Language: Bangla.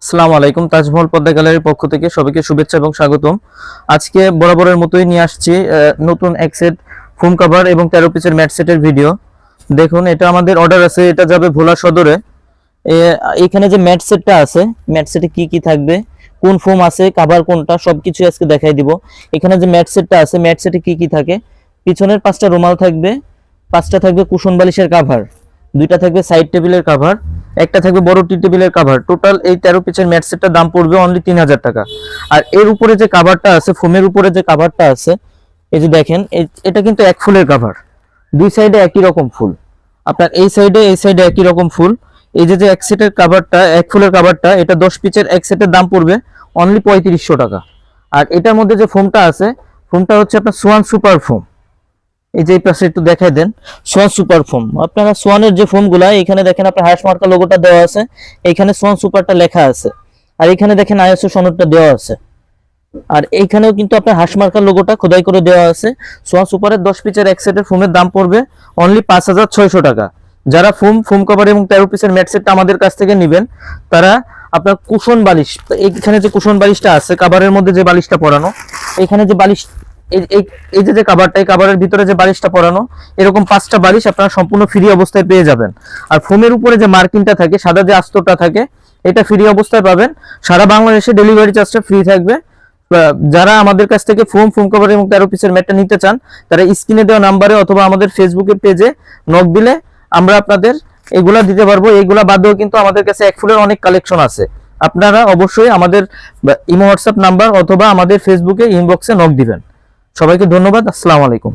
আসসালামু আলাইকুম, তাজমহল পদ্মা গ্যালারির পক্ষ থেকে সবাইকে শুভেচ্ছা এবং স্বাগতম। আজকে বরাবরের মতোই নিয়ে আসছি নতুন এক সেট ফোম কভার এবং 13 পিসের ম্যাট সেটের ভিডিও। দেখুন, এটা আমাদের অর্ডার আছে, এটা যাবে ভোলা সদরে। এখানে যে ম্যাট সেটটা আছে, ম্যাট সেটে কি কি থাকবে, কোন ফোম আছে, কভার কোনটা, সবকিছু আজকে দেখাই দিব। এখানে যে ম্যাট সেটটা আছে, ম্যাট সেটে কি কি থাকে, পিছনের 5টা রুমাল থাকবে, 5টা থাকবে কুশন বালিশের কভার, 2টা থাকবে সাইড টেবিলের কভার, একটা থাকবে বড় টি টেবিলের কভার। টোটাল এই 13 পিসের ম্যাট সেটটার দাম পড়বে অনলি 3000 টাকা। আর এর উপরে যে কভারটা আছে, ফোমের উপরে যে কভারটা আছে, এই যে দেখেন, এটা কিন্তু এক ফুলের কভার, দুই সাইডে একই রকম ফুল। আপনার এই সাইডে একই রকম ফুল। এই যে এক সেটের কভারটা, এক ফুলের কভারটা, এটা 10 পিসের এক সেটের দাম পড়বে অনলি 3500 টাকা। আর এটার মধ্যে যে ফোমটা আছে, ফোমটা হচ্ছে আপনার সোয়ান সুপার ফোম। এই যে এই পাশে একটু দেখাই দেন, সোয়ান সুপার ফোম। আপনারা সোয়ানের যে ফোমগুলা, এখানে দেখেন আপনার হাঁস মার্কা লোগোটা দেওয়া আছে, এখানে সোয়ান সুপারটা লেখা আছে, আর এখানে দেখেন আইএসও সনদটা দেওয়া আছে, আর এইখানেও কিন্তু আপনার হাঁস মার্কা লোগোটা খোদাই করে দেওয়া আছে। সোয়ান সুপারের 10 পিসের এক সেটের ফোমের দাম পড়বে অনলি 5600 টাকা। যারা ফোম কভার এবং 13 পিসের ম্যাট সেটটা আমাদের কাছ থেকে নেবেন, তারা আপনার কুশন বালিশ, এইখানে যে কুশন বালিশটা আছে, কভারের মধ্যে যে বালিশটা পরানো, এখানে যে বালিশ, এই যে কভারটা, এই কভারের ভিতরে যে বালিশটা পরানো, এরকম 5টা বালিশ আপনারা সম্পূর্ণ ফ্রি অবস্থায় পেয়ে যাবেন। আর ফোমের উপরে যে মার্কিংটা থাকে, সাদা যে আস্তরটা থাকে, এটা ফ্রি অবস্থায় পাবেন। সারা বাংলাদেশে ডেলিভারি চার্জটা ফ্রি থাকবে। যারা আমাদের কাছ থেকে ফোম কভার এবং 13 পিসের ম্যাটটা নিতে চান, তারা স্ক্রিনে দেওয়া নাম্বারে অথবা আমাদের ফেসবুকের পেজে নক দিলে আমরা আপনাদের এগুলা দিতে পারবো। এগুলা বাদেও কিন্তু আমাদের কাছে এক ফুলের অনেক কালেকশন আছে। আপনারা অবশ্যই আমাদের ইমো হোয়াটসঅ্যাপ নাম্বার অথবা আমাদের ফেসবুকে ইনবক্সে নক দিবেন। সবাইকে ধন্যবাদ। আসসালামু আলাইকুম।